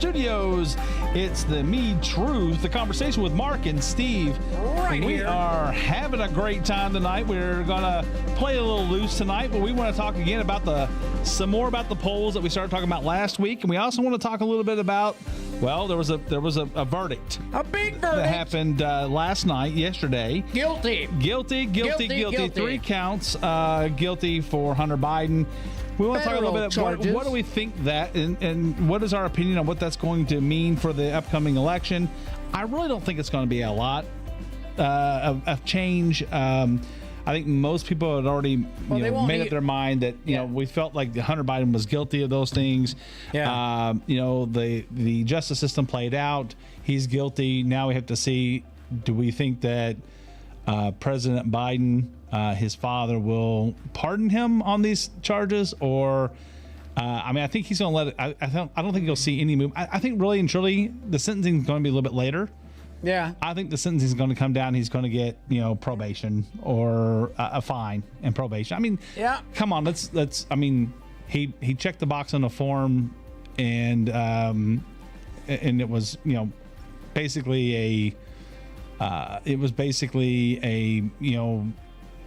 Studios, it's the Meade Truth, the conversation with Mark and Steve. We are having a great time tonight. We're gonna play a little loose tonight, but we want to talk again about some more about the polls that we started talking about last week, and we also want to talk a little bit about, well, there was a verdict, a big verdict that happened last night, yesterday. Guilty. 3 counts, guilty for Hunter Biden. We want to talk a little bit about what do we think that, and what is our opinion on what that's going to mean for the upcoming election. I really don't think it's going to be a lot of change. I think most people had already made up their mind that we felt like Hunter Biden was guilty of those things. Yeah. The justice system played out. He's guilty. Now we have to see, do we think that President Biden, his father, will pardon him on these charges, or I think he's going to let it. I don't think you'll see any move. I think really and truly the sentencing is going to be a little bit later. Yeah, I think the sentencing is going to come down. He's going to get probation or a fine and probation. I mean, yeah, come on, let's. I mean, he checked the box on the form, and it was basically a. It was basically a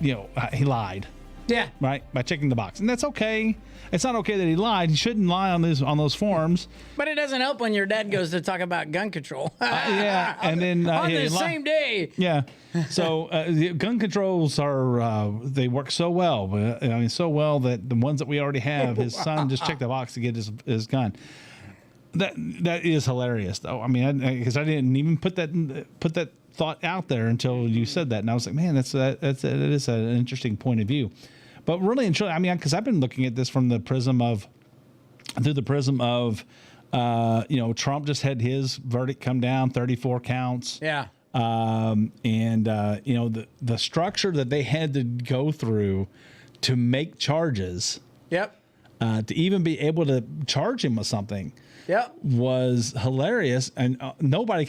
he lied. Yeah. Right, by checking the box, and that's okay. It's not okay that he lied. He shouldn't lie on those forms. But it doesn't help when your dad goes to talk about gun control. Yeah, and then on the same day. Yeah. So gun controls they work so well. I mean, so well that the ones that we already have, his son just checked the box to get his gun. That is hilarious, though. I mean, because I didn't even put that thought out there until you said that, and I was like, man, it is an interesting point of view. But really and truly, I mean, because I've been looking at this through the prism of Trump just had his verdict come down, 34 counts. Yeah. The structure that they had to go through to make charges. Yep. To even be able to charge him with something. Yep. Was hilarious, and nobody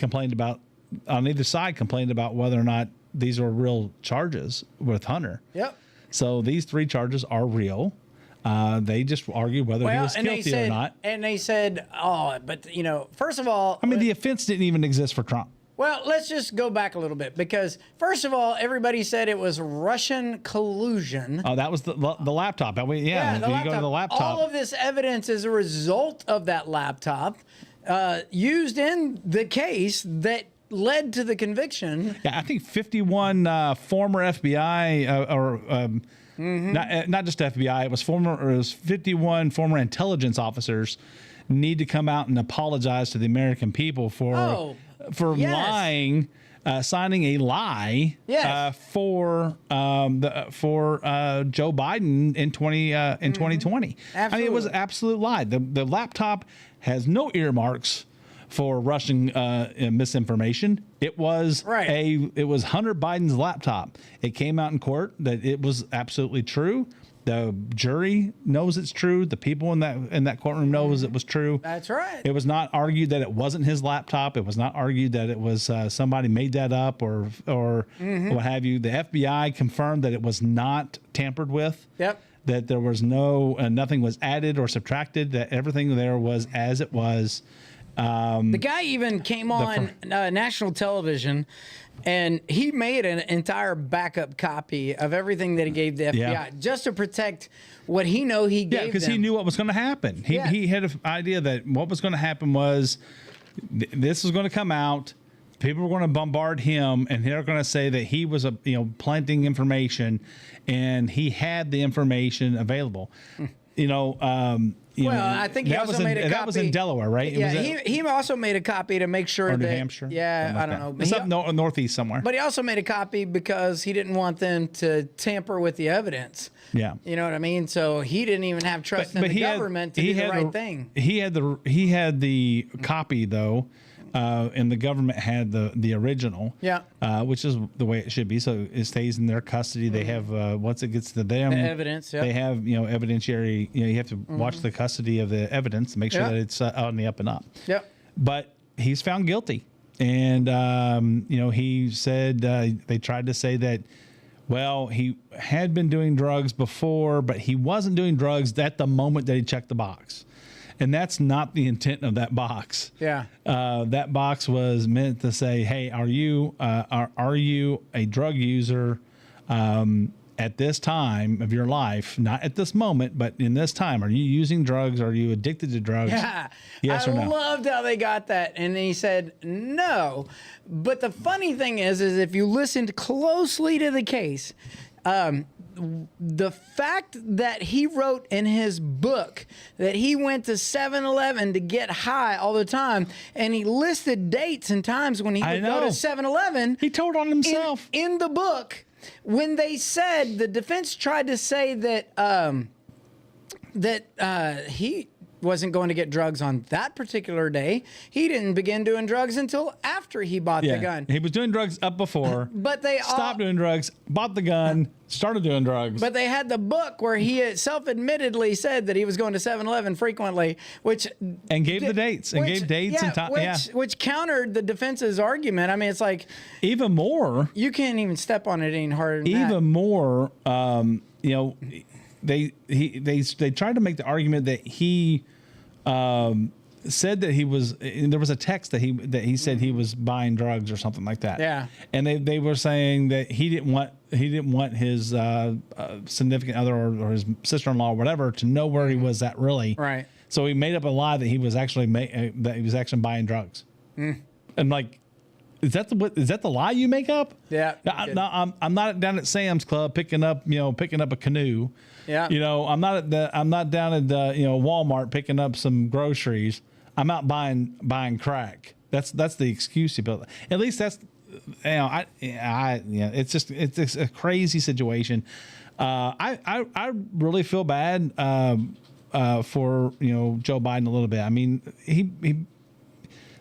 on either side complained about whether or not these are real charges with Hunter. Yep. So these 3 charges are real. They just argued whether he was guilty or not. And they said, first of all, I mean, the offense didn't even exist for Trump. Well, let's just go back a little bit, because first of all, everybody said it was Russian collusion. Oh, that was the laptop. The you laptop. Go to the laptop. All of this evidence is a result of that laptop used in the case that led to the conviction. Yeah, I think 51 former FBI not just FBI. It was 51 former intelligence officers need to come out and apologize to the American people for lying, signing a lie for Joe Biden in 2020. Absolutely. I mean, it was an absolute lie. The laptop has no earmarks for Russian misinformation. It was Hunter Biden's laptop. It came out in court that it was absolutely true. The jury knows it's true. The people in that courtroom knows it was true. That's right. It was not argued that it wasn't his laptop. It was not argued that it was somebody made that up or what have you. The FBI confirmed that it was not tampered with. Yep. That there was nothing was added or subtracted. That everything there was as it was. The guy even came on national television, and he made an entire backup copy of everything that he gave the FBI just to protect what he gave them. Yeah, because he knew what was going to happen. He had an idea that what was going to happen was this was going to come out. People were going to bombard him, and they're going to say that he was planting information, and he had the information available. I think he also made a copy. That was in Delaware, right? He also made a copy to make sure or New that Hampshire. Yeah, I don't know. It's up northeast somewhere. But he also made a copy because he didn't want them to tamper with the evidence. Yeah, you know what I mean. So he didn't even have trust in the government to do the right thing. He had the copy though. And the government had the original, which is the way it should be. So it stays in their custody. They have once it gets to them, the evidence. Yep. They have evidentiary. You have to watch the custody of the evidence, make sure that it's on the up and up. Yep. But he's found guilty, and he said they tried to say that. Well, he had been doing drugs before, but he wasn't doing drugs at the moment that he checked the box. And that's not the intent of that box. Yeah. That box was meant to say, hey, are you a drug user at this time of your life? Not at this moment, but in this time. Are you using drugs? Are you addicted to drugs? Yeah. Yes or no? I loved how they got that. And then he said, no. But the funny thing is if you listened closely to the case, the fact that he wrote in his book that he went to 7-Eleven to get high all the time, and he listed dates and times when he would go to 7-Eleven. He told on himself. In the book, when they said, the defense tried to say that he wasn't going to get drugs on that particular day. He didn't begin doing drugs until after he bought the gun. He was doing drugs up before, but they stopped doing drugs, bought the gun, started doing drugs. But they had the book where he self-admittedly said that he was going to 7-Eleven frequently, and gave the dates and gave dates and time. Which countered the defense's argument. I mean, it's like even more. You can't even step on it any harder than that. Even more. They tried to make the argument that he said that he was. There was a text that he said he was buying drugs or something like that. Yeah. And they were saying that he didn't want his significant other or his sister-in-law or whatever to know where he was at really. Right. So he made up a lie that he was actually buying drugs. And like, is that the lie you make up? Yeah. I'm not down at Sam's Club picking up a canoe. Yeah. I'm not down at Walmart picking up some groceries. I'm out buying crack. That's the excuse you built. At least that's it's just a crazy situation. I really feel bad for Joe Biden a little bit. I mean, he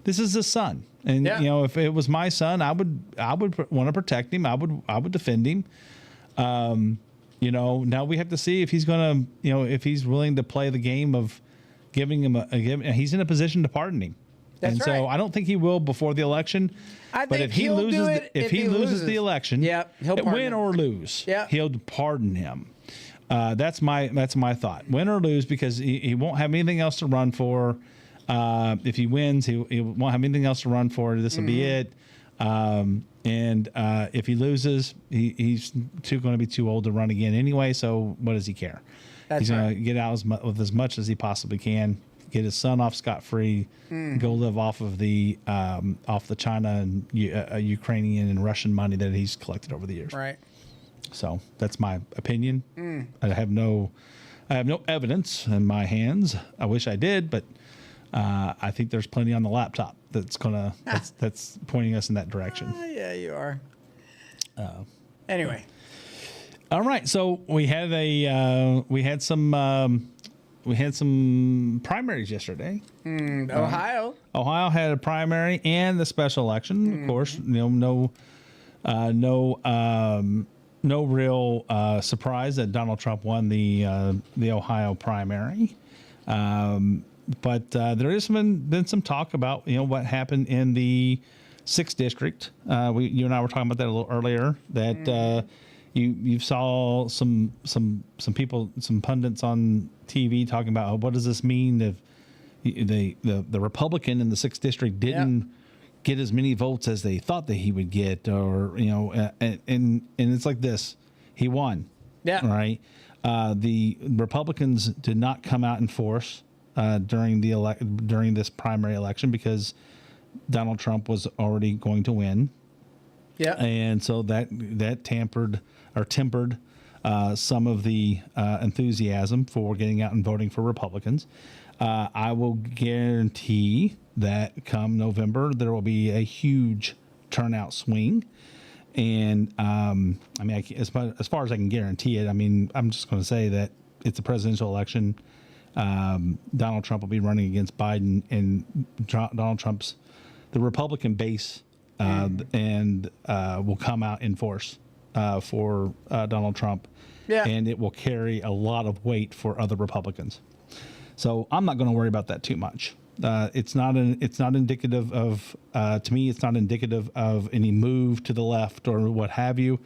this is his son. And if it was my son, I would want to protect him. I would defend him. Now we have to see if he's going to, if he's willing to play the game of giving him he's in a position to pardon him. That's right. So I don't think he will before the election. But if he loses the election, he'll pardon win him. or lose, he'll pardon him. That's my thought. Win or lose, because he won't have anything else to run for. If he wins, he won't have anything else to run for. This will be it. And if he loses, he's going to be too old to run again anyway. So what does he care? He's going to get out with as much as he possibly can, get his son off scot-free, go live off of the China and Ukrainian and Russian money that he's collected over the years. Right. So that's my opinion. I have no evidence in my hands. I wish I did, but I think there's plenty on the laptop that's pointing us in that direction. Yeah, you are. Anyway. All right. So we had some primaries yesterday. Ohio had a primary and the special election. Of course, no real surprise that Donald Trump won the Ohio primary. But there has been some talk about what happened in the 6th district. You and I were talking about that a little earlier. That you saw some people, some pundits on TV talking about what does this mean if the Republican in the 6th district didn't get as many votes as they thought that he would get, or and it's like this: he won. Yeah. Right. The Republicans did not come out in force during this primary election because Donald Trump was already going to win. Yeah. And so that tempered some of the enthusiasm for getting out and voting for Republicans. I will guarantee that come November there will be a huge turnout swing. And as far as I can guarantee it, I'm just going to say that it's a presidential election. Donald Trump will be running against Biden, and the Republican base and will come out in force for Donald Trump, and it will carry a lot of weight for other Republicans. So I'm not going to worry about that too much. It's not indicative of to me. It's not indicative of any move to the left or what have you.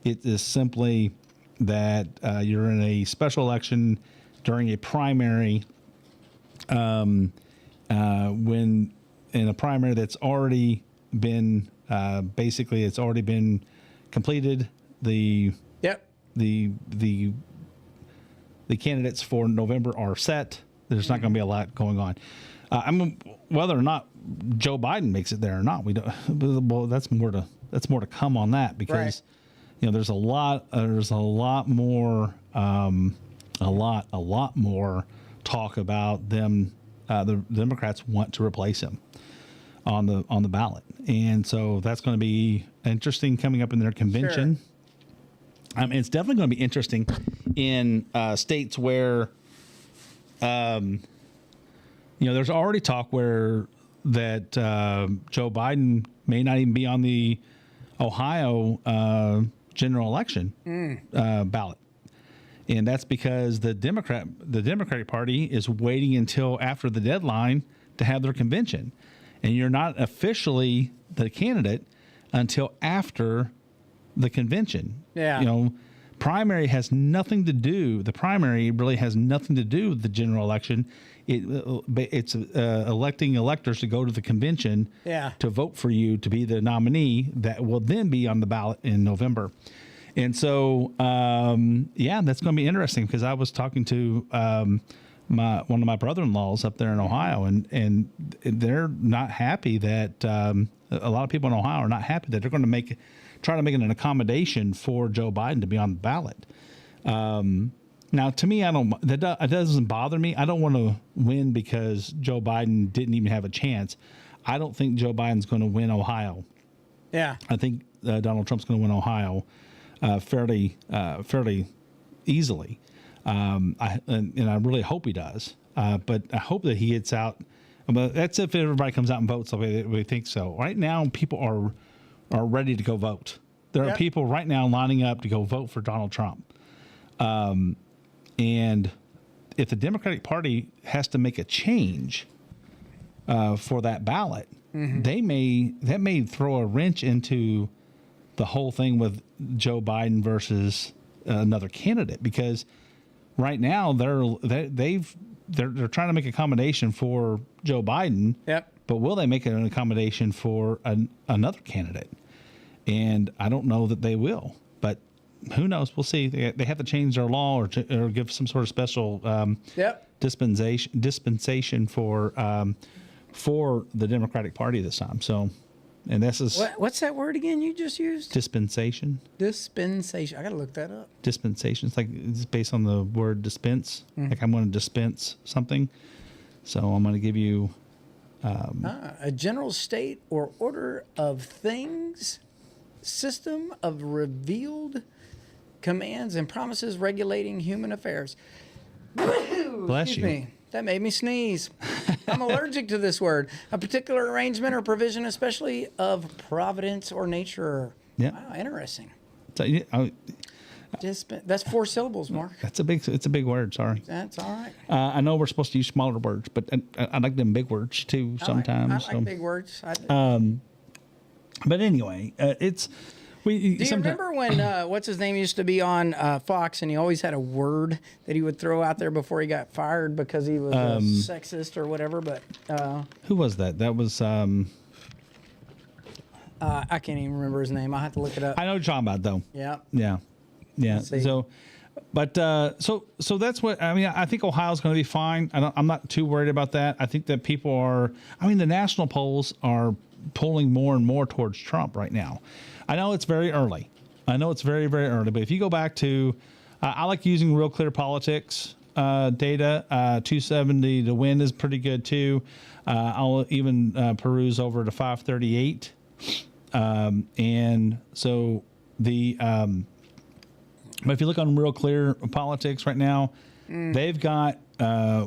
It is simply that you're in a special election during a primary, when in a primary that's already been basically it's already been completed. The candidates for November are set. There's not going to be a lot going on. Whether or not Joe Biden makes it there or not, we don't. Well, that's more to come on that, because right. There's a lot more talk about them. The Democrats want to replace him on the ballot, and so that's going to be interesting coming up in their convention. Sure. It's definitely going to be interesting in states where, there's already talk that Joe Biden may not even be on the Ohio general election ballot. And that's because the Democratic Party is waiting until after the deadline to have their convention. And you're not officially the candidate until after the convention. Yeah. Primary has nothing to do. The primary really has nothing to do with the general election. It's electing electors to go to the convention to vote for you to be the nominee that will then be on the ballot in November. And so, that's going to be interesting, because I was talking to one of my brother-in-laws up there in Ohio, and they're not happy that a lot of people in Ohio are not happy that they're going to try to make an accommodation for Joe Biden to be on the ballot. Now, to me, that doesn't bother me. I don't want to win because Joe Biden didn't even have a chance. I don't think Joe Biden's going to win Ohio. Yeah, I think Donald Trump's going to win Ohio fairly easily. And I really hope he does. But I hope that he gets out. But that's if everybody comes out and votes the way that we think so. Right now, people are ready to go vote. There are people right now lining up to go vote for Donald Trump. And if the Democratic Party has to make a change for that ballot, that may throw a wrench into the whole thing with Joe Biden versus another candidate, because right now they're trying to make accommodation for Joe Biden. Yep. But will they make an accommodation for another candidate? And I don't know that they will. But who knows? We'll see. They have to change their law or give some sort of special dispensation for the Democratic Party this time. So, and this is what's that word again you just used? Dispensation. Dispensation. I got to look that up. Dispensation. It's based on the word dispense. Like I'm going to dispense something. So I'm going to give you a general state or order of things, system of revealed commands and promises regulating human affairs. Bless Excuse you. me. That made me sneeze. I'm allergic to this word. A particular arrangement or provision, especially of providence or nature. Yeah. Wow, interesting. So, That's 4 syllables, Mark. it's a big word. Sorry. That's all right. I know we're supposed to use smaller words, but I like them big words too sometimes. I like big words. But anyway, it's we. Do you remember when what's his name used to be on Fox, and he always had a word that he would throw out there before he got fired because he was sexist or whatever? But who was that? That was. I can't even remember his name. I will have to look it up. I know what you're talking about, though. Yeah. Yeah. So, but so that's what I mean. I think Ohio's going to be fine. I'm not too worried about that. I think that people are. I mean, the national polls are pulling more and more towards Trump right now. I know it's very early. I know it's very, very early. But if you go back to, I like using Real Clear Politics data. 270 to win is pretty good too. I'll even peruse over to 538. And so the. But if you look on Real Clear Politics right now, they've got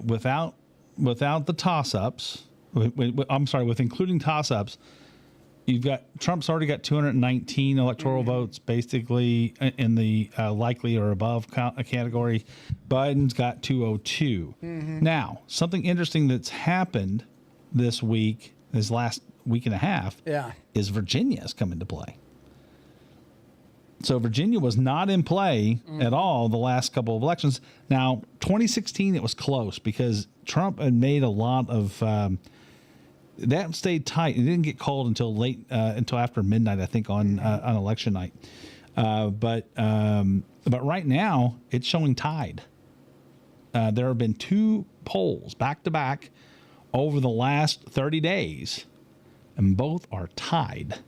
without the toss-ups. I'm sorry, with including toss-ups, you've got Trump's already got 219 electoral votes, basically in the likely or above category. Biden's got 202. Now, something interesting that's happened this week, this last week and a half, is Virginia's come into play. So Virginia was not in play at all the last couple of elections. Now, 2016, it was close because Trump had made a lot of that stayed tight. It didn't get called until until after midnight, I think, on election night. But right now, it's showing tied. There have been 2 polls back to back over the last 30 days, and both are tied.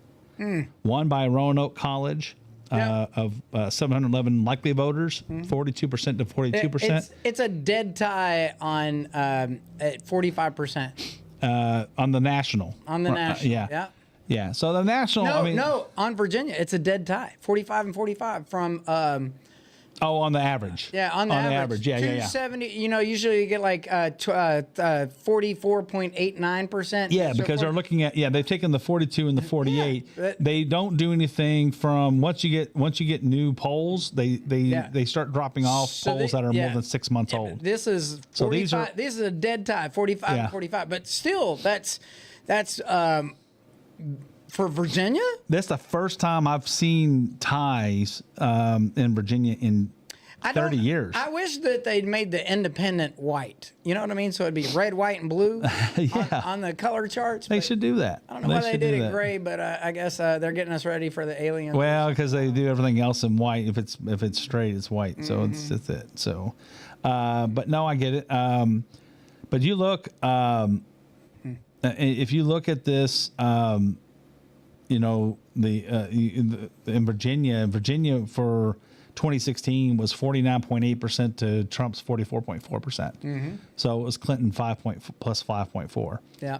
One by Roanoke College. Of 711 likely voters, 42% to 42%. It's a dead tie on at 45%. On the national. On the national, yeah. So the national. No, on Virginia, it's a dead tie, 45 and 45 from. On the average. Yeah, on the average. Yeah, 270. You know, usually you get like 44.89%. Yeah, because they're looking at they've taken the 42 and the 48. Yeah, they don't do anything from once you get new polls, they start dropping off polls that are more than 6 months old. This is 45. This is a dead tie, 45 and 45. But still, that's for Virginia? That's the first time I've seen ties in Virginia in 30 years. I wish that they'd made the independent white. You know what I mean? So it'd be red, white, and blue on the color charts. They should do that. I don't know why they did it gray, but I guess they're getting us ready for the aliens. Well, because they do everything else in white. If it's straight, it's white. So it's it. So, but no, I get it. But you look, if you look at this, you know, in Virginia for 2016 was 49.8% to Trump's 44.4%. So it was Clinton plus 5.4. Yeah.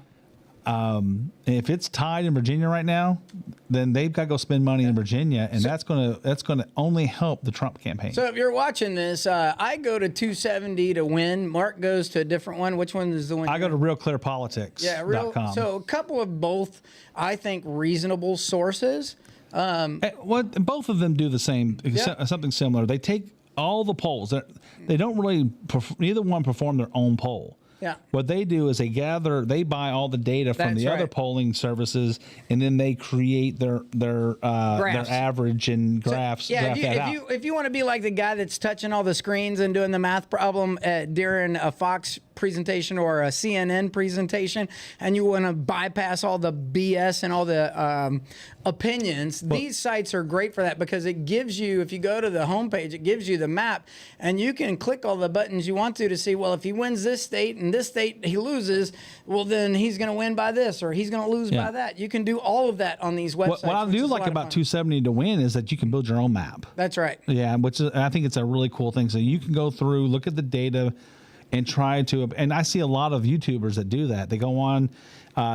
If it's tied in Virginia right now, then they've got to go spend money in Virginia, and that's gonna only help the Trump campaign. So if you're watching this, I go to 270 to win. Mark goes to a different one. Which one is the one? I go to RealClearPolitics.com. Yeah, so a couple of both, I think, reasonable sources. Both of them do the same, something similar. They take all the polls. They don't really. Neither one perform their own poll. Yeah. What they do is they buy all the data from the other polling services, and then they create their average and graphs. So, if you want to be like the guy that's touching all the screens and doing the math problem during a Fox presentation or a CNN presentation, and you want to bypass all the BS and all the opinions, these sites are great for that because it gives you, if you go to the homepage, it gives you the map, and you can click all the buttons you want to see, well, if he wins this state and this state he loses, well, then he's going to win by this or he's going to lose by that. You can do all of that on these websites. What I do like about 270 to win is that you can build your own map. That's right. Yeah, I think it's a really cool thing. So you can go through, look at the data, and try to, and I see a lot of YouTubers that do that. They go on,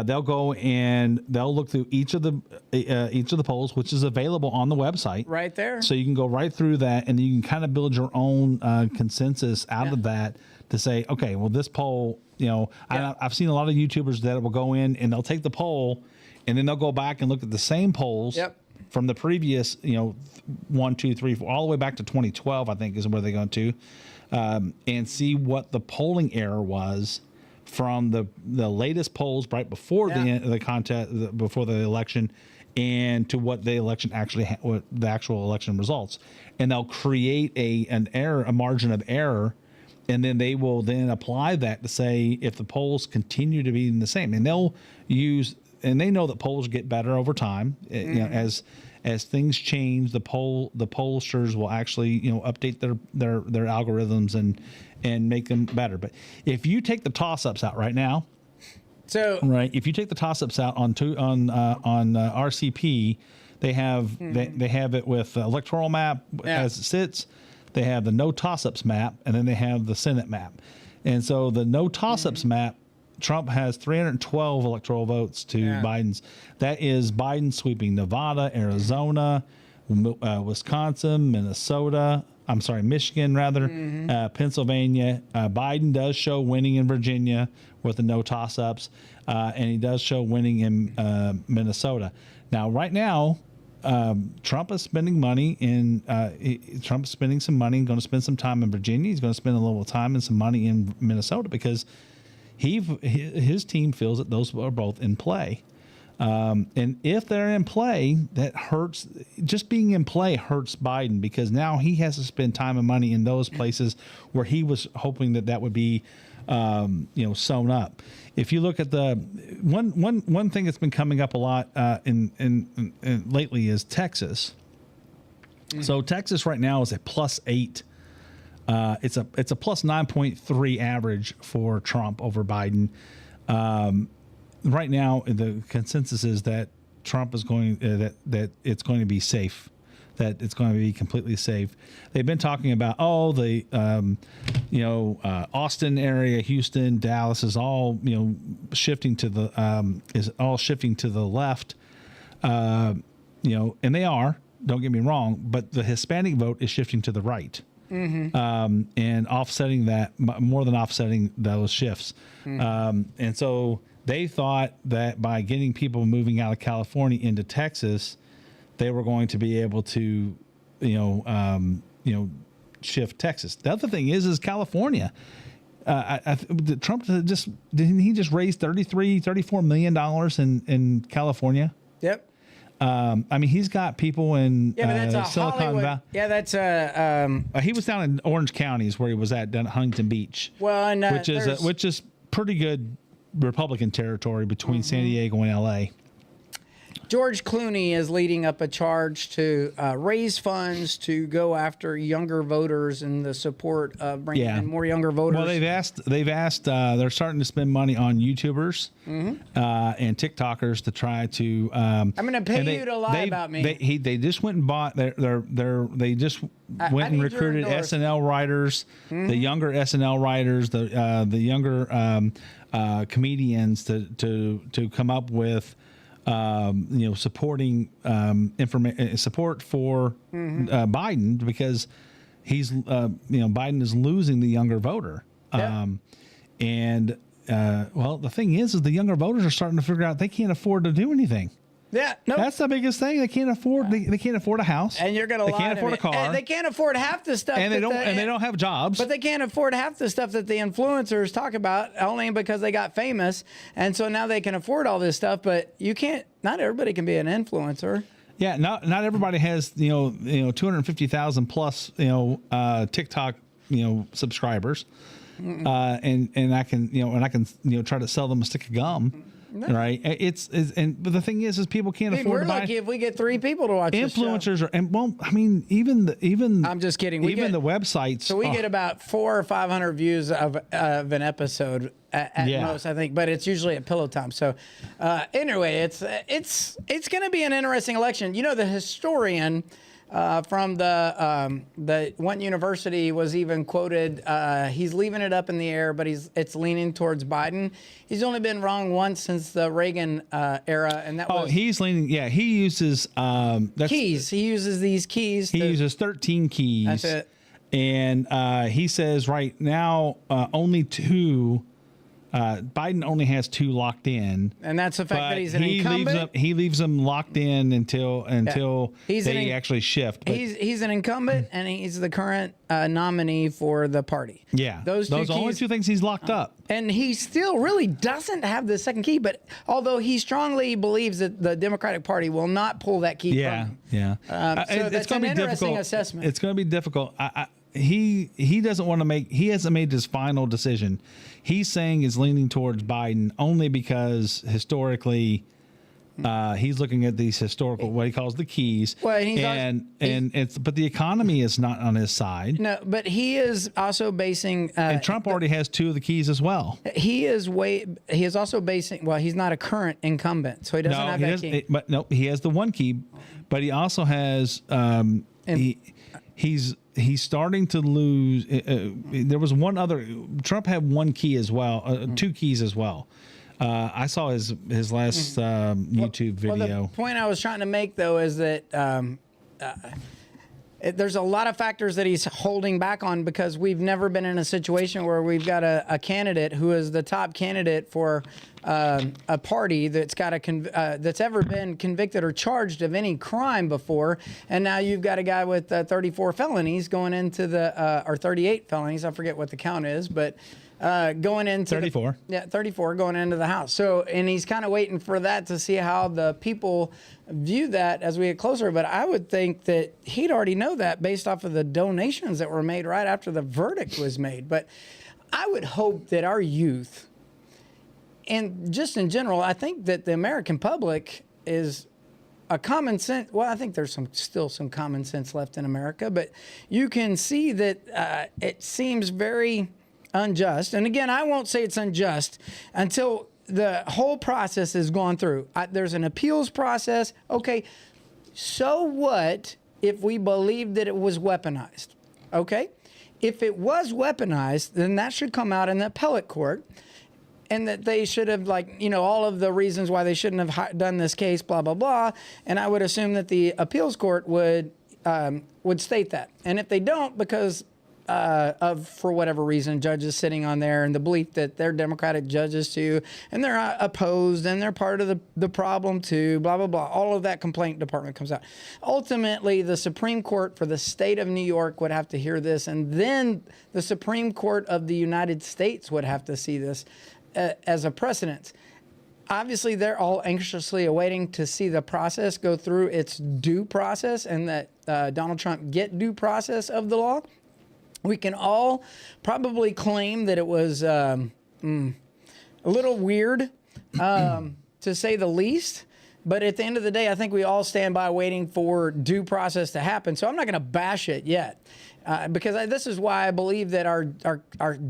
they'll go and they'll look through each of the polls, which is available on the website. Right there. So you can go right through that, and you can kind of build your own consensus out of that to say, okay, well, this poll, you know, I've seen a lot of YouTubers that will go in and they'll take the poll, and then they'll go back and look at the same polls. From the previous, 1, 2, 3, 4, all the way back to 2012, I think is where they go to. And see what the polling error was from the latest polls right before the contest, before the election, and to what the election actually what the actual election results, and they'll create a margin of error, and then they will then apply that to say if the polls continue to be the same, and they'll use, and they know that polls get better over time, you know, as things change, the pollsters will actually, update their algorithms and make them better. But if you take the toss-ups out right now, if you take the toss-ups out on RCP, they have they have it with electoral map as it sits. They have the no toss-ups map, and then they have the Senate map. And so the no toss-ups map, Trump has 312 electoral votes to Biden's. That is Biden sweeping Nevada, Arizona, Wisconsin, Michigan, Pennsylvania. Biden does show winning in Virginia with the no toss-ups, and he does show winning in Minnesota. Now, right now, Trump is spending money Trump's spending some money and going to spend some time in Virginia. He's going to spend a little time and some money in Minnesota because his team feels that those are both in play. And if they're in play, that hurts. Just being in play hurts Biden, because now he has to spend time and money in those places where he was hoping that would be, sewn up. If you look at the one thing that's been coming up a lot in lately is Texas. Mm-hmm. So Texas right now is a +8. It's a plus 9.3 average for Trump over Biden. Right now, the consensus is that Trump is going that it's going to be safe, that it's going to be completely safe. They've been talking about Austin area, Houston, Dallas is all shifting to the left, and they are. Don't get me wrong, but the Hispanic vote is shifting to the right. Mm-hmm. And offsetting that, more than offsetting those shifts. Mm-hmm. And so they thought that by getting people moving out of California into Texas, they were going to be able to, shift Texas. The other thing is California. Trump didn't he just raise $34 million in California? Yep. He's got people in that's Silicon Valley. Yeah, that's he was down in Orange County, is where he was at, down at Huntington Beach. Well, and which is pretty good Republican territory between San Diego and L.A. George Clooney is leading up a charge to raise funds to go after younger voters and the support of bringing in more younger voters. Well, they've asked. They're starting to spend money on YouTubers and TikTokers to try to. I'm going to pay you to lie about me. They just went and bought. They just went and recruited SNL writers, the younger SNL writers, the younger comedians to come up with. Supporting support for Biden, because he's Biden is losing the younger voter. The thing is the younger voters are starting to figure out they can't afford to do anything. Yeah, no, that's the biggest thing. They can't afford. They can't afford a house, and you're going to lie. They can't afford a car, and they can't afford half the stuff. And they don't have jobs. But they can't afford half the stuff that the influencers talk about, only because they got famous, and so now they can afford all this stuff. But you can't. Not everybody can be an influencer. Yeah, not everybody has 250,000 plus TikTok subscribers, and I can try to sell them a stick of gum. No. Right, but the thing is people can't afford to buy. We're lucky if we get 3 people to watch influencers. Even I'm just kidding. The websites. So we get about 400 or 500 views of an episode at most, I think, but it's usually at pillow time. So anyway, it's going to be an interesting election. The historian. From the one university was even quoted. He's leaving it up in the air, but it's leaning towards Biden. He's only been wrong once since the Reagan era, and that was. He's leaning. Yeah, he uses keys. He uses these keys. He uses 13 keys. That's it. And he says right now only 2. Biden only has 2 locked in, and that's the fact that he's an incumbent. He leaves them locked in until they actually shift. But he's an incumbent, and he's the current nominee for the party. Yeah, those only 2 things he's locked up, and he still really doesn't have the second key. But although he strongly believes that the Democratic Party will not pull that key from him. So that's an interesting assessment. It's going to be difficult. He doesn't want to make. He hasn't made his final decision. He's saying is leaning towards Biden only because historically, he's looking at these historical what he calls the keys. Well, but the economy is not on his side. No, but he is also basing. And Trump already has 2 of the keys as well. He is also basing. Well, he's not a current incumbent, so he doesn't have that key. He has the 1 key, but he also has. He's starting to lose. There was one other. Trump had 1 key as well, 2 keys as well. I saw his last YouTube video. Well, the point I was trying to make, though, is that there's a lot of factors that he's holding back on, because we've never been in a situation where we've got a candidate who is the top candidate for a party that's got that's ever been convicted or charged of any crime before, and now you've got a guy with 34 felonies going into or 38 felonies. I forget what the count is, but going into 34. 34 going into the House. So, and he's kind of waiting for that to see how the people view that as we get closer. But I would think that he'd already know that based off of the donations that were made right after the verdict was made. But I would hope that our youth, and just in general, I think that the American public is a common sense. Well, I think there's still some common sense left in America, but you can see that it seems very unjust. And again, I won't say it's unjust until the whole process is gone through. There's an appeals process. Okay, so what if we believe that it was weaponized? Okay, if it was weaponized, then that should come out in the appellate court. And that they should have, all of the reasons why they shouldn't have done this case, blah, blah, blah. And I would assume that the appeals court would state that. And if they don't, because for whatever reason, judges sitting on there and the belief that they're Democratic judges too, and they're opposed and they're part of the problem too, blah, blah, blah. All of that complaint department comes out. Ultimately, the Supreme Court for the state of New York would have to hear this, and then the Supreme Court of the United States would have to see this as a precedent. Obviously, they're all anxiously awaiting to see the process go through its due process and that Donald Trump get due process of the law. We can all probably claim that it was a little weird, to say the least. But at the end of the day, I think we all stand by waiting for due process to happen. So I'm not going to bash it yet. Because this is why I believe that our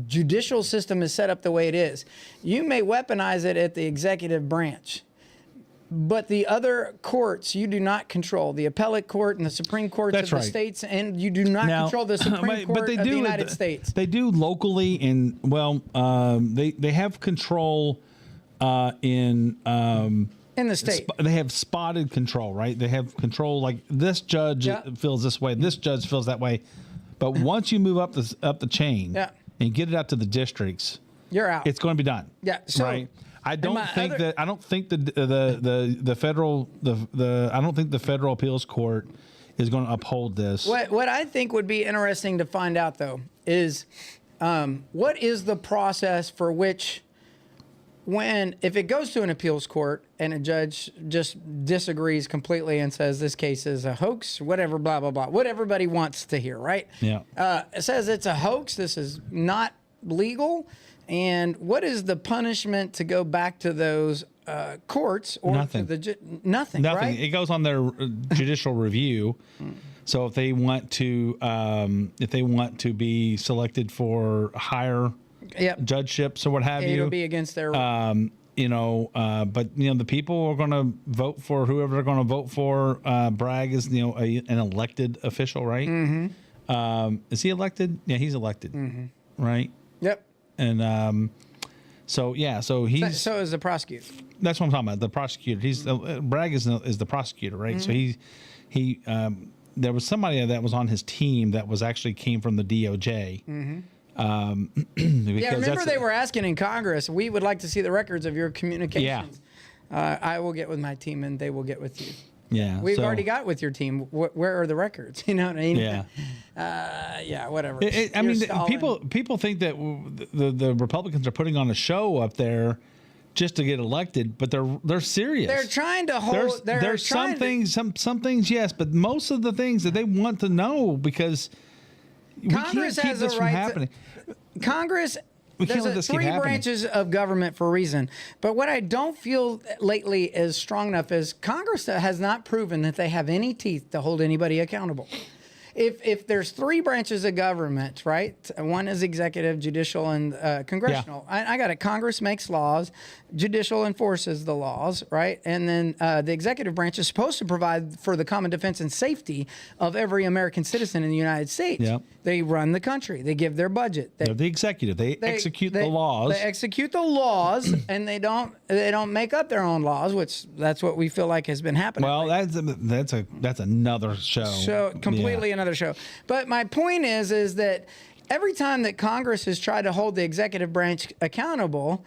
judicial system is set up the way it is. You may weaponize it at the executive branch, but the other courts you do not control. The appellate court and the Supreme Courts of the states, and you do not control the Supreme Court of the United States. They do locally, they have control in the state. They have spotted control, right? They have control like this judge feels this way, this judge feels that way. But once you move up the chain and get it out to the districts, you're out. It's going to be done. Yeah. So right. I don't think the federal appeals court is going to uphold this. What I think would be interesting to find out though is what is the process for which, if it goes to an appeals court and a judge just disagrees completely and says this case is a hoax, whatever, blah, blah, blah, what everybody wants to hear, right? Yeah. It says it's a hoax, this is not legal, and what is the punishment to go back to those courts or nothing. Nothing, right? It goes on their judicial review. So if they want to be selected for higher judgeships or what have you, it'll be against their but the people are going to vote for whoever they're going to vote for. Bragg is an elected official, right? Mm-hmm. Is he elected? Yeah, he's elected, right? Yep. And so he's so is the prosecutor. That's what I'm talking about. The prosecutor. He's Bragg is the prosecutor, right? Mm-hmm. So he there was somebody that was on his team that was actually came from the DOJ. Mm-hmm. Remember they were asking in Congress, we would like to see the records of your communications. Yeah. I will get with my team and they will get with you. Yeah. We've already got with your team. Where are the records? You know what I mean? Yeah. Whatever. People think that the Republicans are putting on a show up there just to get elected, but they're serious. They're trying to hold. There's some things, yes, but most of the things that they want to know because Congress we can't keep this from happening. Congress. There's three happening. branches of government for a reason. But what I don't feel lately is strong enough is Congress has not proven that they have any teeth to hold anybody accountable. If there's three branches of government, right? One is executive, judicial, and congressional. Yeah. I got it. Congress makes laws. Judicial enforces the laws, right? And then the executive branch is supposed to provide for the common defense and safety of every American citizen in the United States. Yep. They run the country. They give their budget. They're the executive. They execute the laws. They execute the laws, and they don't make up their own laws, which that's what we feel like has been happening. Well, that's another show. So completely another show. But my point is that every time that Congress has tried to hold the executive branch accountable,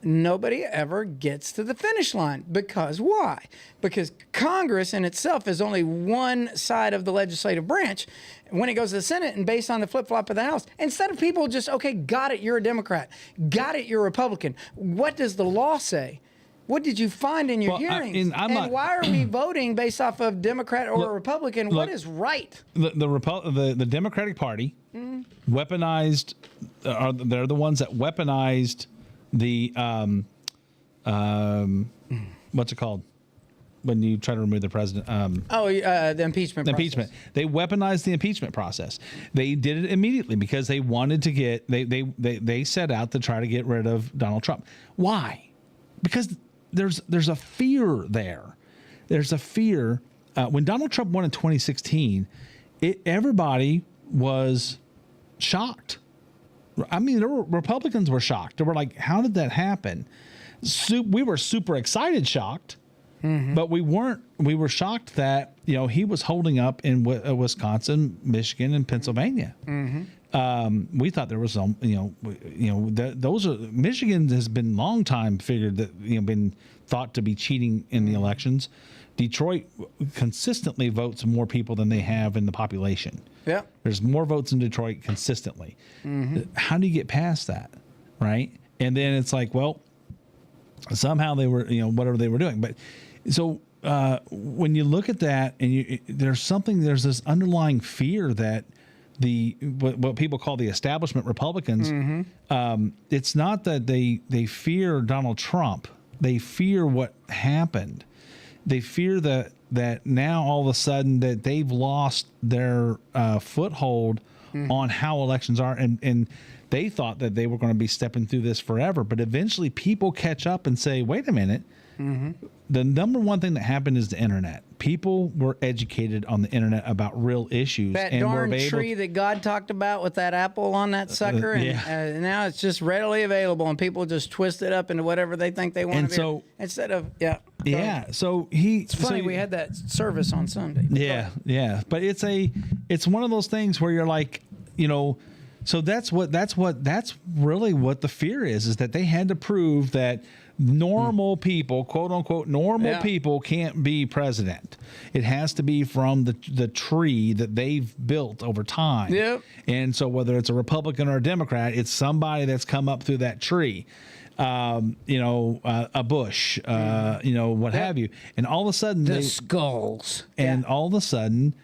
nobody ever gets to the finish line. Because why? Because Congress in itself is only one side of the legislative branch. When it goes to the Senate and based on the flip-flop of the House, instead of people just, okay, got it, you're a Democrat. Got it, you're a Republican. What does the law say? What did you find in your hearings? And why are we voting based off of Democrat or Republican? What is right? The Democratic Party weaponized. They're the ones that weaponized the what's it called when you try to remove the president? The impeachment. The impeachment. They weaponized the impeachment process. They did it immediately because they wanted to get. They set out to try to get rid of Donald Trump. Why? Because there's a fear there. There's a fear. When Donald Trump won in 2016, everybody was shocked. I mean, Republicans were shocked. They were like, how did that happen? We were super excited, shocked, but we weren't. We were shocked that, he was holding up in Wisconsin, Michigan, and Pennsylvania. We thought there was some, those are, Michigan has been long time figured that, been thought to be cheating in the elections. Detroit consistently votes more people than they have in the population. Yeah. There's more votes in Detroit consistently. How do you get past that? Right. And then it's like, well, somehow they were, whatever they were doing. But so when you look at that and there's this underlying fear that what people call the establishment Republicans, it's not that they fear Donald Trump. They fear what happened. They fear that now all of a sudden that they've lost their foothold on how elections are, and they thought that they were going to be stepping through this forever. But eventually people catch up and say, wait a minute. The number one thing that happened is the internet. People were educated on the internet about real issues. That darn tree that God talked about with that apple on that sucker, and now it's just readily available, and people just twist it up into whatever they think they want to be. So instead of so it's funny we had that service on Sunday. But it's one of those things where you're like, so that's really what the fear is that they had to prove that normal people, quote unquote, people can't be president. It has to be from the tree that they've built over time. Yep. And so whether it's a Republican or a Democrat, it's somebody that's come up through that tree. A Bush, what have you. And all of a sudden the skulls. And all of a sudden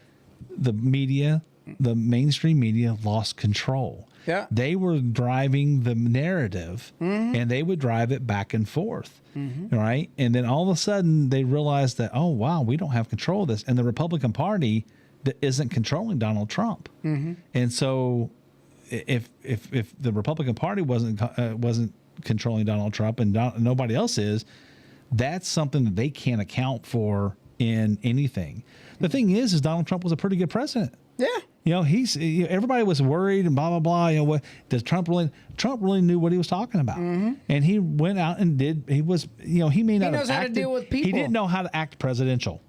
the media, the mainstream media lost control. Yeah. They were driving the narrative and they would drive it back and forth. Right. And then all of a sudden they realized that, oh, wow, we don't have control of this. And the Republican Party that isn't controlling Donald Trump. And so if the Republican Party wasn't controlling Donald Trump and nobody else is, that's something that they can't account for in anything. The thing is Donald Trump was a pretty good president. Yeah. Everybody was worried and blah, blah, blah. What does Trump really knew what he was talking about. And he went out and he was, he may not knows have how acted, to deal with people. He didn't know how to act presidential.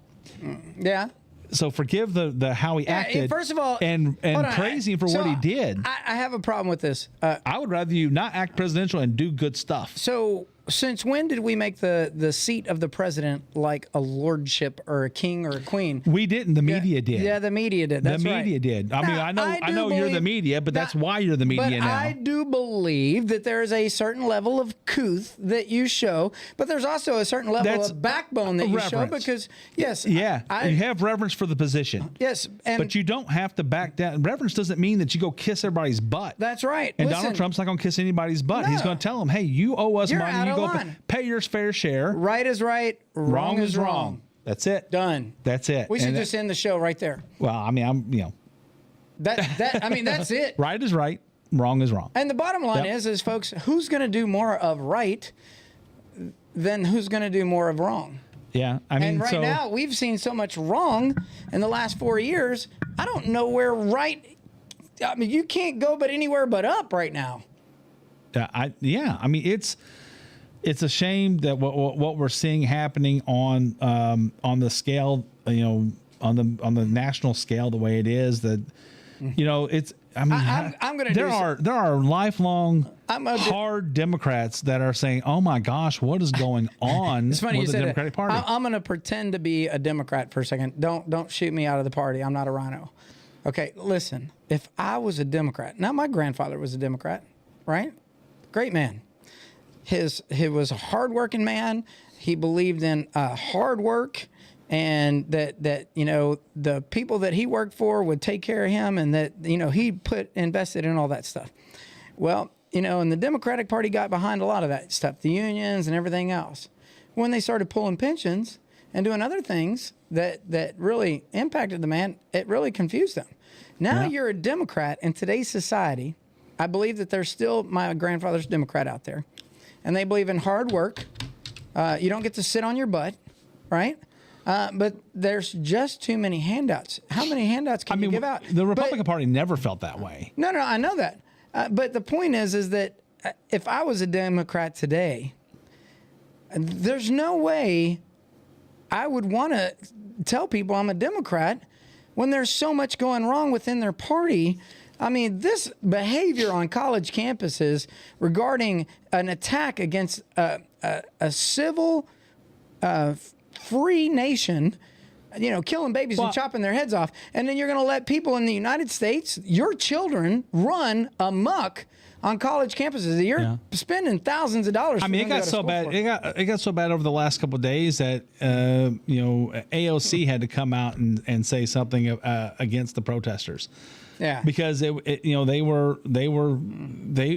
Yeah. So forgive the how he acted. First of all, and praise him for what he did. I have a problem with this. I would rather you not act presidential and do good stuff. So since when did we make the seat of the president like a lordship or a king or a queen? We didn't. The media did. Yeah, the media did. That's the media did. I mean, I know you're the media, but that's why you're the media now. I do believe that there is a certain level of couth that you show, but there's also a certain level of backbone that you show because, yes. Yeah, you have reverence for the position. Yes. But you don't have to back down. Reverence doesn't mean that you go kiss everybody's butt. That's right. And Donald Trump's not going to kiss anybody's butt. No. He's going to tell them, hey, you owe us money. You go pay your fair share. Right is right. Wrong is wrong. That's it. Done. That's it. We should just end the show right there. Well, I mean, that's it. Right is right. Wrong is wrong. And the bottom line is folks, who's going to do more of right than who's going to do more of wrong? Yeah. I mean, and right now we've seen so much wrong in the last 4 years. I don't know where right. I mean, you can't go but anywhere but up right now. I mean, it's a shame that what we're seeing happening on the scale, on the national scale, the way it is that, it's. I mean, I'm going to. There are lifelong hard Democrats that are saying, "Oh my gosh, what is going on it's funny with you the said Democratic Party?" I'm going to pretend to be a Democrat for a second. Don't shoot me out of the party. I'm not a rhino. Okay, listen. If I was a Democrat, now my grandfather was a Democrat, right? Great man. He was a hardworking man. He believed in hard work, and that the people that he worked for would take care of him, and that he invested in all that stuff. Well, and the Democratic Party got behind a lot of that stuff, the unions and everything else. When they started pulling pensions and doing other things that really impacted the man, it really confused them. Now you're a Democrat in today's society. I believe that there's still my grandfather's Democrat out there, and they believe in hard work. You don't get to sit on your butt, right? But there's just too many handouts. How many handouts can you give out? The Republican Party never felt that way. No, I know that. But the point is that if I was a Democrat today, there's no way I would want to tell people I'm a Democrat when there's so much going wrong within their party. I mean, this behavior on college campuses regarding an attack against a civil, free nation, killing babies and chopping their heads off, and then you're going to let people in the United States, your children, run amok on college campuses. You're spending thousands of dollars. I mean, it got so bad. It got so bad over the last couple of days that AOC had to come out and say something against the protesters. Yeah, because they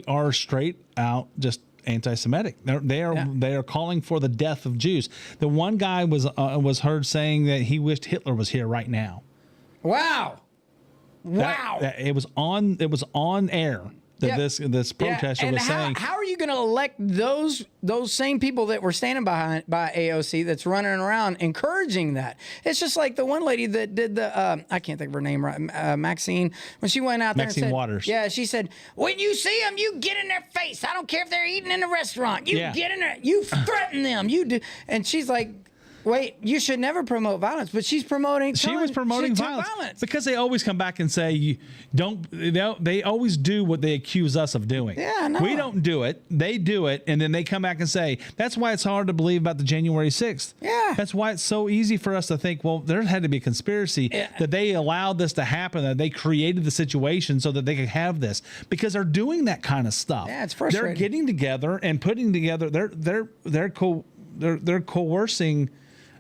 are straight out just anti-Semitic. They are calling for the death of Jews. The one guy was heard saying that he wished Hitler was here right now. Wow. It was on air. That this protester was saying. How are you going to elect those same people that were standing by AOC that's running around encouraging that? It's just like the one lady that did the I can't think of her name right, Maxine, when she went out there Maxine and said, Waters. Yeah, she said, when you see them, you get in their face. I don't care if they're eating in a restaurant. You get in there. You threaten them. You do. And she's like, wait, you should never promote violence, but she was promoting violence because they always come back and say they always do what they accuse us of doing. Yeah, no. We don't do it. They do it, and then they come back and say, that's why it's hard to believe about the January 6th. Yeah. That's why it's so easy for us to think, well, there had to be a conspiracy that they allowed this to happen, that they created the situation so that they could have this, because they're doing that kind of stuff. Yeah, it's frustrating. They're getting together and putting together, they're coercing.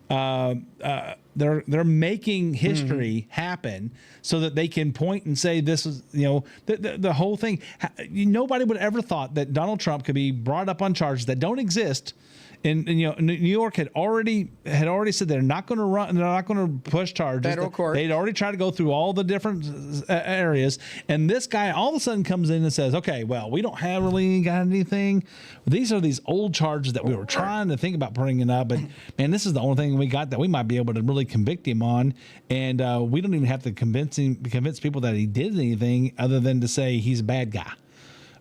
They're making history happen so that they can point and say this is the whole thing. Nobody would ever thought that Donald Trump could be brought up on charges that don't exist. And New York had already said they're not going to run. They're not going to push charges. Federal court. They'd already tried to go through all the different areas, and this guy all of a sudden comes in and says, "Okay, well, we don't have really got anything. These are these old charges that we were trying to think about bringing up, but man, this is the only thing we got that we might be able to really convict him on, and we don't even have to convince people that he did anything other than to say he's a bad guy."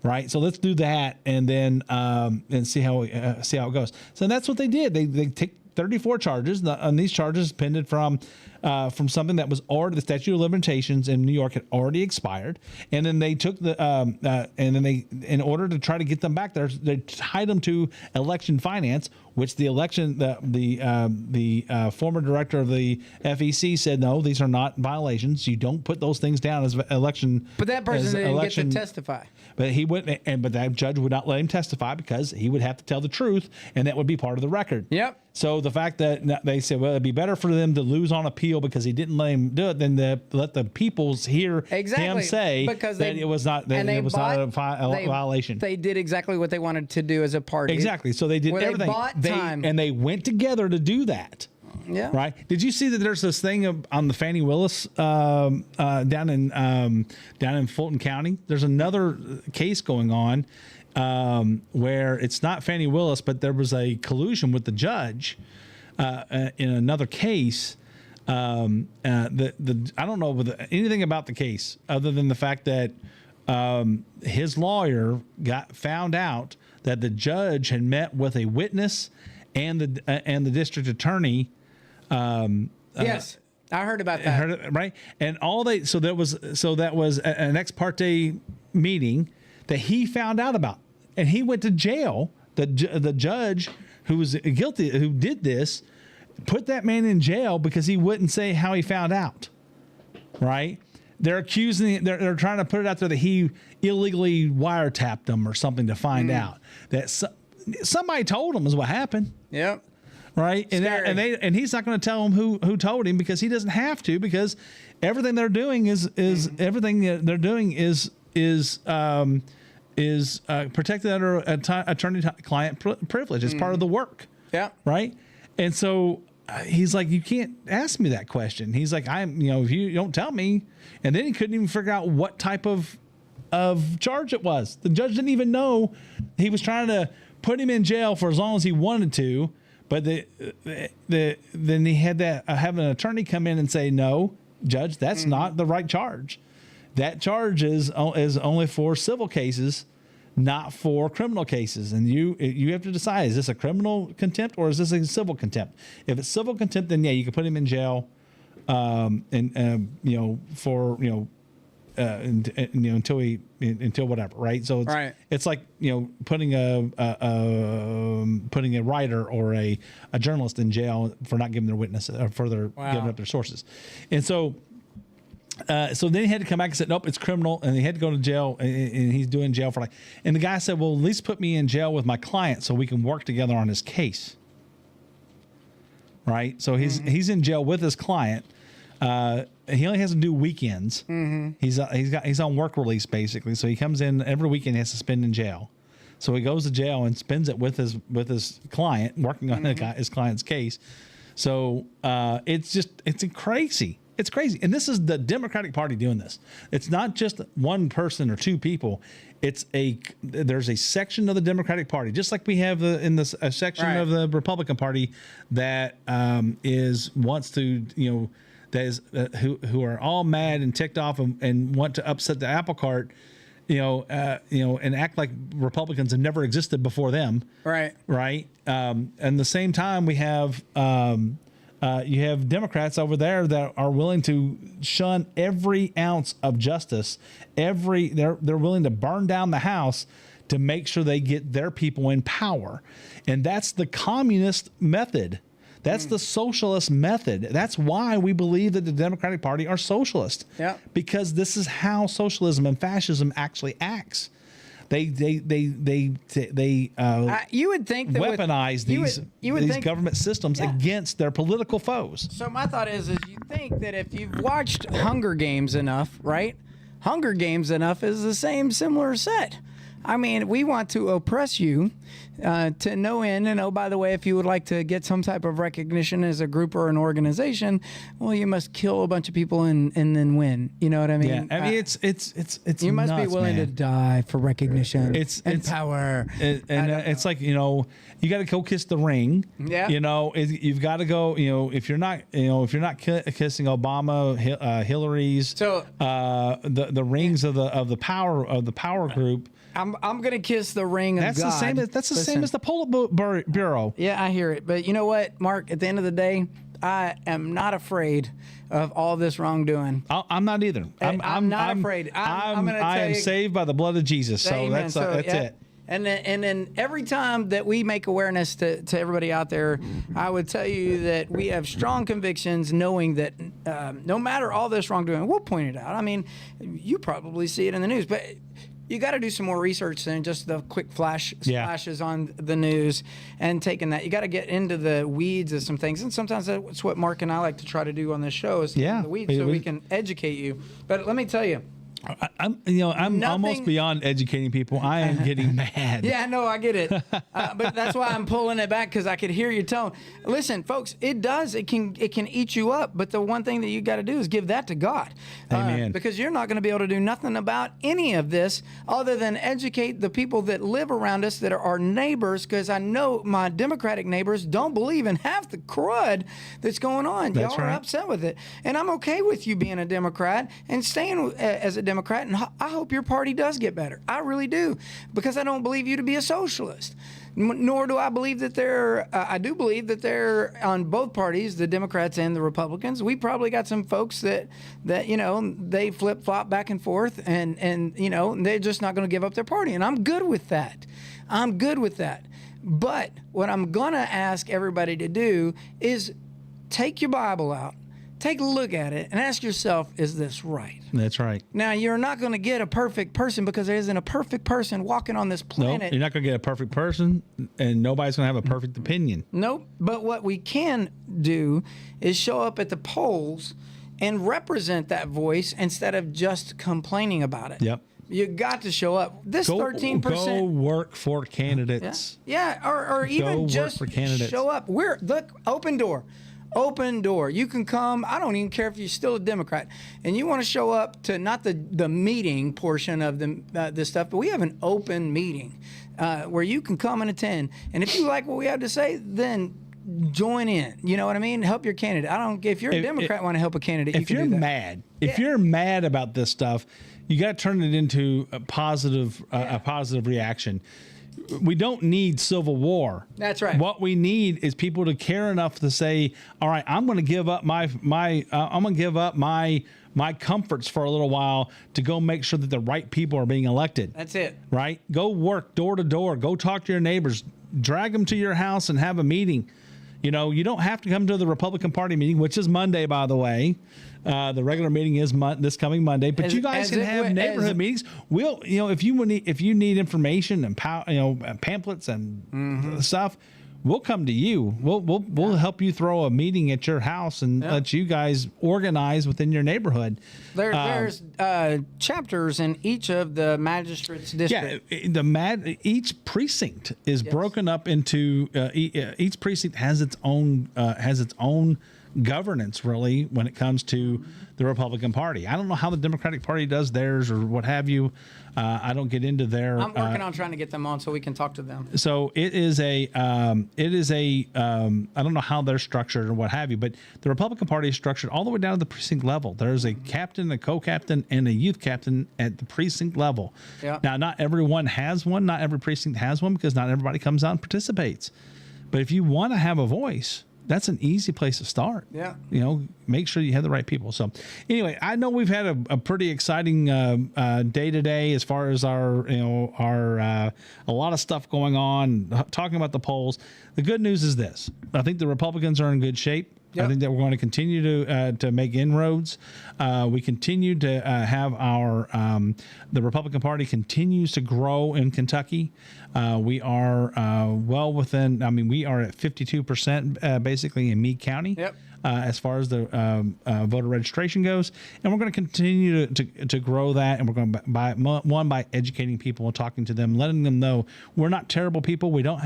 Right, so let's do that, and then and see how it goes. So that's what they did. They took 34 charges, and these charges pended from something that was already, the statute of limitations in New York had already expired, and then they took and then they, in order to try to get them back there, they tied them to election finance, which the former director of the FEC said, no, these are not violations. You don't put those things down as election. But that person didn't get to testify. But he wouldn't, but that judge would not let him testify because he would have to tell the truth, and that would be part of the record. Yep. So the fact that they said, well, it'd be better for them to lose on appeal because he didn't let him do it than to let the peoples hear him say that it was not a violation. They did exactly what they wanted to do as a party. Exactly. So they did everything. They bought time. And they went together to do that. Yeah. Right. Did you see that there's this thing on the Fannie Willis down in Fulton County? There's another case going on where it's not Fannie Willis, but there was a collusion with the judge in another case. I don't know anything about the case other than the fact that his lawyer found out that the judge had met with a witness and the district attorney. Yes, I heard about that. Right, and that was an ex parte meeting that he found out about. and he went to jail. The judge who was guilty, who did this, put that man in jail because he wouldn't say how he found out. Right? They're accusing, they're trying to put it out there that he illegally wiretapped them or something to find out that somebody told him is what happened. Yep. Right. And he's not going to tell him who told him because he doesn't have to, because everything they're doing is protected under attorney-client privilege. It's part of the work. Yeah. Right. And so he's like, you can't ask me that question. He's like, if you don't tell me. And then he couldn't even figure out what type of charge it was. The judge didn't even know. He was trying to put him in jail for as long as he wanted to. But then he had have an attorney come in and say, no, judge, that's not the right charge. That charge is only for civil cases, not for criminal cases. And you have to decide, is this a criminal contempt or is this a civil contempt? If it's civil contempt, then yeah, you can put him in jail, until whatever, right? So it's like, putting a writer or a journalist in jail for not giving their witness or further giving up their sources. And so then he had to come back and said, nope, it's criminal. And he had to go to jail, and he's doing jail for and the guy said, well, at least put me in jail with my client so we can work together on his case. Right. So he's in jail with his client. He only has to do weekends. He's on work release basically. So he comes in every weekend. He has to spend in jail. So he goes to jail and spends it with his client, working on his client's case. So it's crazy. It's crazy. And this is the Democratic Party doing this. It's not just one person or two people. There's a section of the Democratic Party, just like we have a section of the Republican Party that wants to, that is who are all mad and ticked off and want to upset the apple cart, and act like Republicans have never existed before them. Right. Right. And the same time we have you have Democrats over there that are willing to shun every ounce of justice. They're willing to burn down the House to make sure they get their people in power. And that's the communist method. That's the socialist method. That's why we believe that the Democratic Party are socialist. Yeah. Because this is how socialism and fascism actually acts. They you would think that weaponize these government systems against their political foes. So my thought is you think that if you've watched Hunger Games enough, right? Hunger Games enough is the similar set. I mean, we want to oppress you to no end. And, oh, by the way, if you would like to get some type of recognition as a group or an organization, well, you must kill a bunch of people and then win. You know what I mean? Yeah, I mean, it's you must nuts, be willing to die for recognition and power. It's like, you got to go kiss the ring. Yeah. You've got to go, if you're not kissing Obama, Hillary's, the rings of the power group. I'm gonna kiss the ring of God. That's the same as the Politburo. Yeah, I hear it. But you know what, Mark? At the end of the day, I am not afraid of all this wrongdoing. I'm not either. I'm not afraid. I am saved by the blood of Jesus. So that's it. And then every time that we make awareness to everybody out there, I would tell you that we have strong convictions, knowing that no matter all this wrongdoing, we'll point it out. I mean, you probably see it in the news, but you got to do some more research than just the quick flashes on the news and taking that. You got to get into the weeds of some things. And sometimes that's what Mark and I like to try to do on this show is the weeds so we can educate you. But let me tell you, I'm almost beyond educating people. I am getting mad. Yeah, no, I get it. But that's why I'm pulling it back, because I could hear your tone. Listen, folks, it can eat you up. But the one thing that you got to do is give that to God. Amen. Because you're not going to be able to do nothing about any of this other than educate the people that live around us that are our neighbors, because I know my Democratic neighbors don't believe in half the crud that's going on. That's Y'all are upset with it. And I'm okay with you being a Democrat and staying as a Democrat, and I hope your party does get better. I really do, because I don't believe you to be a socialist. Nor do I believe that I do believe that they're on both parties, the Democrats and the Republicans. We probably got some folks that they flip flop back and forth, and they're just not going to give up their party, and I'm good with that. But what I'm going to ask everybody to do is take your Bible out, take a look at it, and ask yourself, is this right? That's right. Now, you're not going to get a perfect person because there isn't a perfect person walking on this planet. Nope, you're not going to get a perfect person, and nobody's going to have a perfect opinion. Nope. But what we can do is show up at the polls and represent that voice instead of just complaining about it. Yep. You got to show up. This 13%. Go work for candidates. Yeah, or even just show up. Look, open door. Open door. You can come. I don't even care if you're still a Democrat and you want to show up to not the meeting portion of this stuff, but we have an open meeting where you can come and attend. And if you like what we have to say, then join in. You know what I mean? Help your candidate. I don't. If you're a Democrat, want to help a candidate, if you're mad, if you're mad about this stuff, you got to turn it into a positive reaction. We don't need civil war. That's right. What we need is people to care enough to say, "All right, I'm going to give up my comforts for a little while to go make sure that the right people are being elected." That's it. Right? Go work door to door. Go talk to your neighbors. Drag them to your house and have a meeting. You don't have to come to the Republican Party meeting, which is Monday, by the way. The regular meeting is this coming Monday, but you guys can have neighborhood meetings. We'll, if you need information and pamphlets and stuff, we'll come to you. We'll help you throw a meeting at your house and let you guys organize within your neighborhood. There's chapters in each of the magistrates' district. Yeah, each precinct is broken up into each precinct has its own governance, really, when it comes to the Republican Party. I don't know how the Democratic Party does theirs or what have you. I don't get into their. I'm working on trying to get them on so we can talk to them. So it is a I don't know how they're structured or what have you, but the Republican Party is structured all the way down to the precinct level. There's a captain, a co-captain, and a youth captain at the precinct level. Yeah. Now, not everyone has one. Not every precinct has one because not everybody comes out and participates. But if you want to have a voice, that's an easy place to start. Yeah. Make sure you have the right people. So anyway, I know we've had a pretty exciting day today as far as our a lot of stuff going on, talking about the polls. The good news is this. I think the Republicans are in good shape. Yep. I think that we're going to continue to make inroads. We continue to have the Republican Party continues to grow in Kentucky. We are well within. I mean, we are at 52% basically in Meade County. Yep. As far as the voter registration goes, and we're going to continue to grow that, and we're going by educating people and talking to them, letting them know we're not terrible people. We don't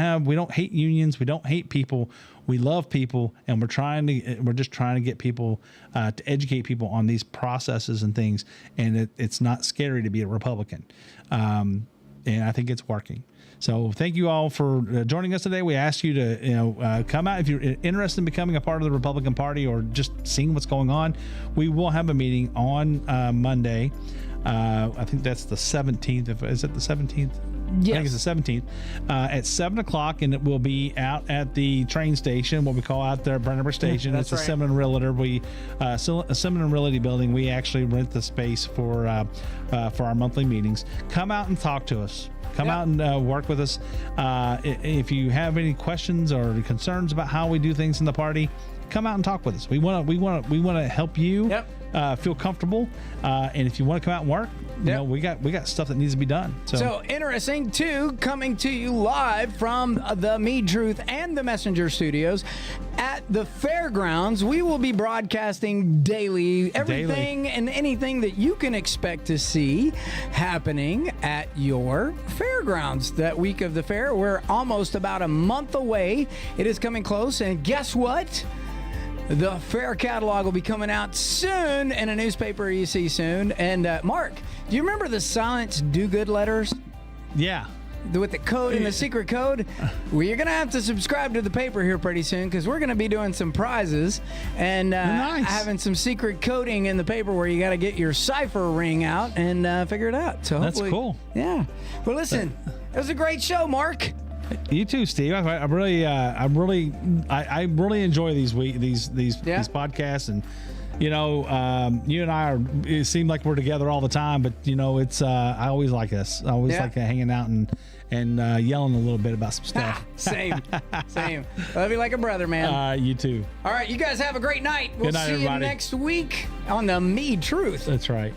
hate unions. We don't hate people. We love people, and we're just trying to get people to educate people on these processes and things. And it's not scary to be a Republican, and I think it's working. So thank you all for joining us today. We ask you to come out if you're interested in becoming a part of the Republican Party or just seeing what's going on. We will have a meeting on Monday. I think that's the 17th. Is it the 17th? Yes. I think it's the 17th at 7 o'clock, and it will be out at the train station, what we call out there, Brennerbrook Station. It's a Seminole Realtor. A Seminole Realty building. We actually rent the space for our monthly meetings. Come out and talk to us. Come out and work with us. If you have any questions or concerns about how we do things in the party, come out and talk with us. We want to help you feel comfortable. And if you want to come out and work, we got stuff that needs to be done. So interesting too, coming to you live from the Meade Truth and the Messenger Studios at the fairgrounds. We will be broadcasting daily everything and anything that you can expect to see happening at your fairgrounds that week of the fair. We're almost about a month away. It is coming close, and guess what? The fair catalog will be coming out soon in a newspaper you see soon. And Mark, do you remember the Silence Do Good letters? Yeah. With the code and the secret code? Well, you're going to have to subscribe to the paper here pretty soon because we're going to be doing some prizes and having some secret coding in the paper where you got to get your cipher ring out and figure it out. So that's cool. Yeah. Well, listen, it was a great show, Mark. You too, Steve. I really enjoy these podcasts, and you and I it seem like we're together all the time, but it's I always like us. I always like hanging out and yelling a little bit about some stuff. Same. Love you like a brother, man. You too. All right, you guys have a great night. We'll see you everybody. next week on the Meade Truth. That's right.